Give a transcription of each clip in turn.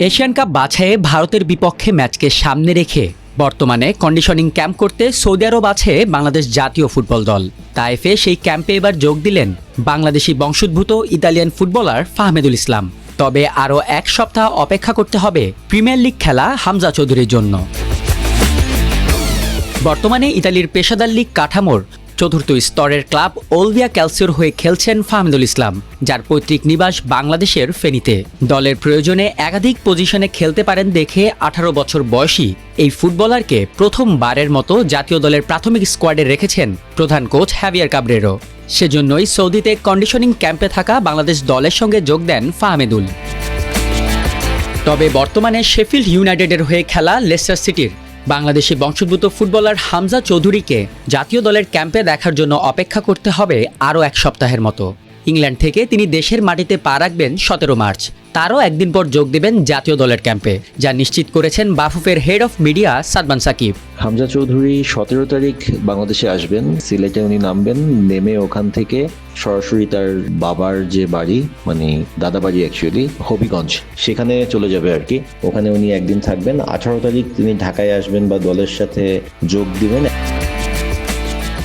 Asian cup বাছাইয়ে ভারতের বিপক্ষে ম্যাচকে সামনে রেখে বর্তমানে কন্ডিশনিং ক্যাম্প করতে সৌদি আরব আছে বাংলাদেশ জাতীয় ফুটবল দল। তাইফে সেই ক্যাম্পে এবার যোগ দিলেন বাংলাদেশি বংশোদ্ভূত ইতালিয়ান ফুটবলার ফাহমেদুল ইসলাম। তবে আরও এক সপ্তাহ অপেক্ষা করতে হবে প্রিমিয়ার লিগ খেলা হামজা চৌধুরীর জন্য। বর্তমানে ইতালির পেশাদার লিগ কাঠামোর চতুর্থ স্তরের ক্লাব ওলভিয়া ক্যালসিওর হয়ে খেলছেন ফাহমেদুল ইসলাম, যার পৈতৃক নিবাস বাংলাদেশের ফেনীতে। দলের প্রয়োজনে একাধিক পজিশনে খেলতে পারেন দেখে 18 বছর বয়সী এই ফুটবলারকে প্রথমবারের মতো জাতীয় দলের প্রাথমিক স্কোয়াডে রেখেছেন প্রধান কোচ হ্যাভিয়ার কাবরেরো। সেজন্যই সৌদিতে কন্ডিশনিং ক্যাম্পে থাকা বাংলাদেশ দলের সঙ্গে যোগ দেন ফাহমেদুল। তবে বর্তমানে শেফিল্ড ইউনাইটেডের হয়ে খেলা লেস্টার সিটির বাংলাদেশি বংশোদ্ভূত ফুটবলার হামজা চৌধুরীকে জাতীয় দলের ক্যাম্পে দেখার জন্য অপেক্ষা করতে হবে আরও এক সপ্তাহের মতো। ইংল্যান্ড থেকে তিনি দেশের মাটিতে পা রাখবেন 17 মার্চ। তারও একদিন পর যোগ দেবেন জাতীয় দলের ক্যাম্পে, যা নিশ্চিত করেছেন বাফুফের head of media Sadman Sakib. Hamza Chowdhury 17 তারিখ বাংলাদেশে আসবেন, সিলেটে উনি নামবেন। নেমে ওখান থেকে সরাসরি তার বাবার যে বাড়ি, মানে দাদা বাড়ি অ্যাকচুয়ালি হবিগঞ্জ, সেখানে চলে যাবে আর কি। ওখানে উনি একদিন থাকবেন। 18 তারিখ তিনি ঢাকায় আসবেন বা দলের সাথে যোগ দিবেন।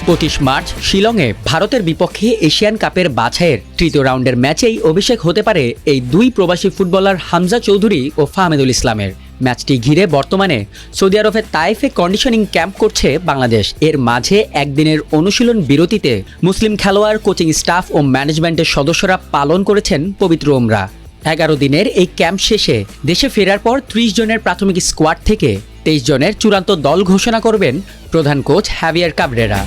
25 মার্চ শিলংয়ে ভারতের বিপক্ষে এশিয়ান কাপের বাছাইয়ের তৃতীয় রাউন্ডের ম্যাচেই অভিষেক হতে পারে এই দুই প্রবাসী ফুটবলার হামজা চৌধুরী ও ফাহমেদুল ইসলামের। ম্যাচটি ঘিরে বর্তমানে সৌদি আরবের তাইফে কন্ডিশনিং ক্যাম্প করছে বাংলাদেশ। এর মাঝে একদিনের অনুশীলন বিরতিতে মুসলিম খেলোয়াড়, কোচিং স্টাফ ও ম্যানেজমেন্টের সদস্যরা পালন করেছেন পবিত্র উমরা। 11 দিনের এই ক্যাম্প শেষে দেশে ফেরার পর 30 জনের প্রাথমিক স্কোয়াড থেকে 23 জনের চূড়ান্ত দল ঘোষণা করবেন প্রধান কোচ হ্যাভিয়ার কাবরেরা।